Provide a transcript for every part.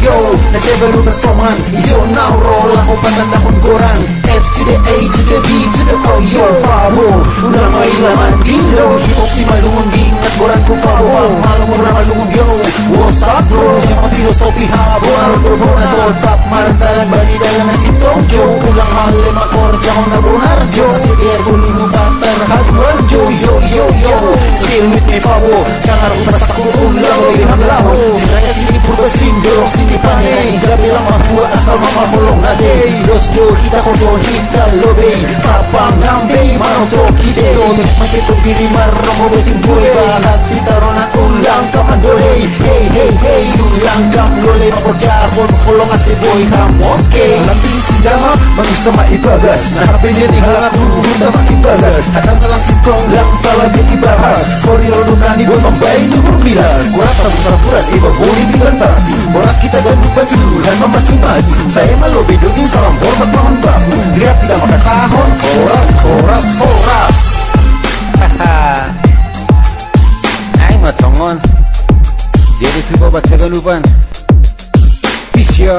yo, nasa baru bersoman Yo now roll ako patanda kong koran F to the A to the B to the O yo Fabo, udah may laman dilo Hip-hop si malungong ging at koran ko fabo Malungong na malungong yo What's up bro, yung filosofi habo Arbo na to, top marandalang balidalang na si Tokyo Ulang halim akordya ko na Bonarjo Si Ergo limutan tarhad Yo yo yo yo, still with me fabo Kangar ko basta ko ulang Lihamlaho, sinaya sinipur ba sindorok sinipanay Jara bilang mabuha asal mamamulong na day Los do kita ko do hita lobe Sapang nambay manoto kide Masih pagpili marong ko besin boy Bahas sitaro na ulang kamandole Hey hey hey ulang kamandole Mapodya ako makulong asi boy ham okay Lambing sidama magusta maibagas Naharapin yan ihalang at huhuda maibagas At ang nalang sitong lang talaga ibahas Koryo lunani boy mambay nubur milas Kuras tapos sa purat iba boy bigan pas Boras kita gandung patuluhan mamasimas Saya malobi dugin sa lambor magmahambak Griap tidak makatahon Oras, oras, oras Haha Ay matongon Dede tu babat sa galupan Peace ya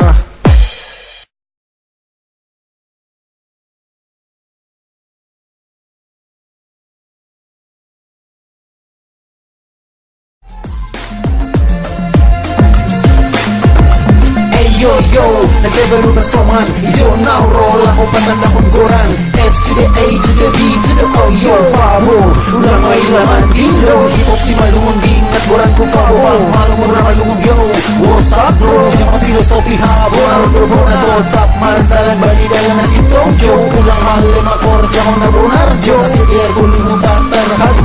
Yo yo, nasa baru bersoman Yo now roll ako patanda kong koran F to the A to the B to the O yo Fabo, udah may laman dilo Hip-hop si malungong ging at koran ko fabo Malungong na malungong yo What's up bro, yung filosofi habo Arbo na to, top marandalang balidalang na si Tokyo Ulang halim akordya ko na Bonarjo Si Ergo limutan tarhad